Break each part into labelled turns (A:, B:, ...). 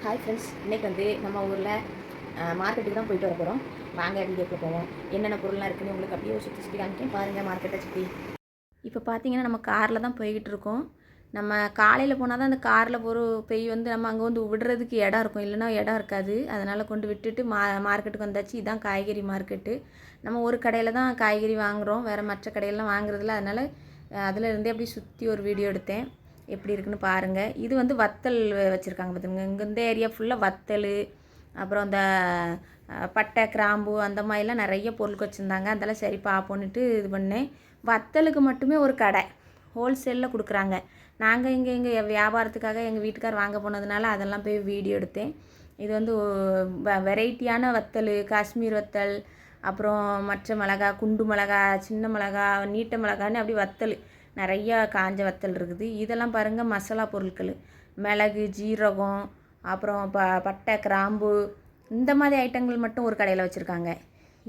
A: Hi friends, இன்றைக்கி வந்து நம்ம ஊரில் மார்க்கெட்டுக்கு தான் போயிட்டு வர போகிறோம். வாங்க வீடியோக்கு போவோம். என்னென்ன பொருள்லாம் இருக்குன்னு உங்களுக்கு அப்படியே சுற்றி சுற்றி காமிக்கேன் பாருங்கள். மார்க்கெட்டை சுற்றி இப்போ பார்த்தீங்கன்னா நம்ம காரில் தான் போய்கிட்டு இருக்கோம். நம்ம காலையில் போனால் தான் அந்த காரில் போய் வந்து நம்ம அங்கே வந்து விடுறதுக்கு இடம் இருக்கும், இல்லைன்னா இடம் இருக்காது. அதனால் கொண்டு விட்டுட்டு மார்க்கெட்டுக்கு வந்தாச்சு. இதுதான் காய்கறி மார்க்கெட்டு. நம்ம ஒரு கடையில் தான் காய்கறி வாங்குகிறோம், வேறு மற்ற கடையிலலாம் வாங்குறதில்ல. அதனால் அதில் இருந்தே அப்படி சுற்றி ஒரு வீடியோ எடுத்தேன். எப்படி இருக்குன்னு பாருங்கள். இது வந்து வத்தல் வச்சுருக்காங்க பார்த்துங்க. இங்கே இந்த ஏரியா ஃபுல்லாக வத்தல், அப்புறம் இந்த பட்டை கிராம்பு அந்த மாதிரிலாம் நிறைய பொருளுக்கு வச்சுருந்தாங்க. அதெல்லாம் சரி பார்ப்போன்னுட்டு இது பண்ணேன். வத்தலுக்கு மட்டுமே ஒரு கடை ஹோல்சேலில் கொடுக்குறாங்க. நாங்கள் இங்கே வியாபாரத்துக்காக எங்கள் வீட்டுக்கார் வாங்க போனதுனால அதெல்லாம் போய் வீடியோ எடுத்தேன். இது வந்து வெரைட்டியான வத்தல், காஷ்மீர் வத்தல், அப்புறம் மற்ற மிளகா, குண்டு மிளகா, சின்ன மிளகா, நீட்ட மிளகான்னு அப்படி வத்தல் நிறையா காஞ்ச வத்தல் இருக்குது. இதெல்லாம் பாருங்கள் மசாலா பொருட்கள், மிளகு, ஜீரகம், அப்புறம் பட்டை கிராம்பு, இந்த மாதிரி ஐட்டங்கள் மட்டும் ஒரு கடையில் வச்சுருக்காங்க.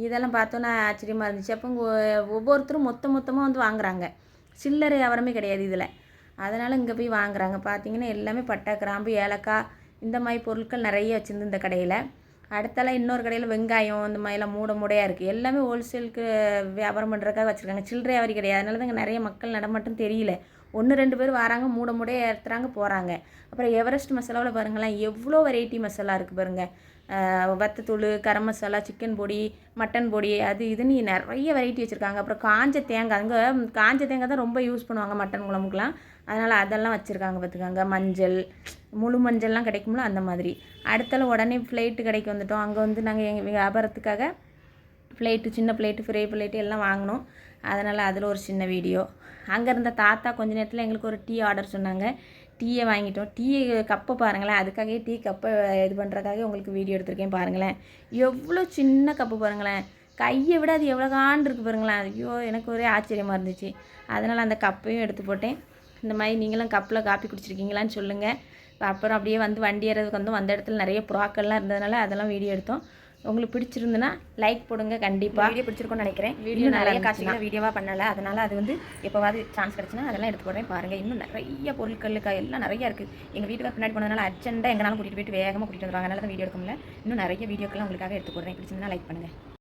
A: இதெல்லாம் பார்த்தோன்னா ஆச்சரியமாக இருந்துச்சு. அப்போ ஒவ்வொருத்தரும் மொத்தமாக வந்து வாங்குகிறாங்க. சில்லறை வியாபாரமே கிடையாது இதில். அதனால் இங்கே போய் வாங்குகிறாங்க. பார்த்தீங்கன்னா எல்லாமே பட்டை கிராம்பு, ஏலக்காய், இந்த மாதிரி பொருட்கள் நிறைய வச்சுருந்து இந்த கடையில். அடுத்தால இன்னொரு கடையில் வெங்காயம், இந்த மாதிரிலாம் மூடையாக இருக்குது. எல்லாமே ஹோல்சேலுக்கு வியாபாரம் பண்ணுறதுக்காக வச்சுருக்காங்க. சில்லறை வியாபாரி கிடையாது. அதனால தான் இங்கே நிறைய மக்கள் நடமாட்டம் தெரியல. 1-2 பேர் வராங்க, மூடையாக ஏற்றுறாங்க, போகிறாங்க. அப்புறம் எவரெஸ்ட் மசாலாவில் பாருங்களேன், எவ்வளோ வெரைட்டி மசாலா இருக்குது பாருங்கள். வத்தத்தூள், கரம் மசாலா, சிக்கன் பொடி, மட்டன் பொடி, அது இதுன்னு நிறைய வெரைட்டி வச்சுருக்காங்க. அப்புறம் காஞ்ச தேங்காய், அங்கே காஞ்ச தேங்காய் தான் ரொம்ப யூஸ் பண்ணுவாங்க மட்டன் குழம்புக்கெலாம். அதனால் அதெல்லாம் வச்சுருக்காங்க பார்த்துக்காங்க. மஞ்சள், முழு மஞ்சள்லாம் கிடைக்கும்ல, அந்த மாதிரி. அடுத்தால உடனே ஃப்ளைட்டு கடைக்கு வந்துட்டோம். அங்கே வந்து நாங்கள் எங்கள் வியாபாரத்துக்காக ஃப்ளைட்டு, சின்ன ஃப்ளைட்டு, ஃப்ரை ஃப்ளைட்டு எல்லாம் வாங்கினோம். அதனால் அதில் ஒரு சின்ன வீடியோ. அங்கே இருந்த தாத்தா கொஞ்ச நேரத்தில் எங்களுக்கு ஒரு டீ ஆர்டர் சொன்னாங்க. டீயை வாங்கிட்டோம். டீ கப்பை பாருங்களேன். அதுக்காகவே டீ கப்பை இது பண்ணுறதுக்காக உங்களுக்கு வீடியோ எடுத்திருக்கேன் பாருங்களேன். எவ்வளோ சின்ன கப்பு பாருங்களேன். கையை விட அது எவ்வளோ காண்டு இருக்குது பாருங்களேன். ஐயோ, எனக்கு ஒரே ஆச்சரியமாக இருந்துச்சு. அதனால் அந்த கப்பையும் எடுத்து போட்டேன். இந்த மாதிரி நீங்களும் கப்பில் காப்பி குடிச்சிருக்கீங்களான்னு சொல்லுங்கள். அப்புறம் அப்படியே வந்து வண்டி ஏறதுக்கு வந்து அந்த இடத்துல நிறைய புறாக்கள்லாம் இருந்ததுனால அதெல்லாம் வீடியோ எடுத்தோம். உங்களுக்கு பிடிச்சிருந்துன்னா லைக் போடுங்க. கண்டிப்பாக வீடியோ பிடிச்சிருக்கோன்னு நினைக்கிறேன். வீடியோ நிறைய காட்சிகளை வீடியோவாக பண்ணலை. அதனால் அது வந்து எப்போவாது சான்ஸ் கிடச்சுன்னா அதெல்லாம் எடுத்து போடுறேன் பாருங்கள். இன்னும் நிறைய பொருட்களுக்கு எல்லாம் நிறையா இருக்குது. எங்கள் வீட்டுக்கு பின்னாடி போனதுனால அர்ஜென்ட்டாக எங்களால் கூட்டிகிட்டு போயிட்டு வேகமாக கூட்டிகிட்டு வந்துடுவாங்க. அதனால தான் வீடியோ எடுக்க முடியல. இன்னும் நிறைய வீடியோக்கெல்லாம் உங்களுக்காக எடுத்து போடுறேன். பிடிச்சிருந்தா லைக் பண்ணுங்கள்.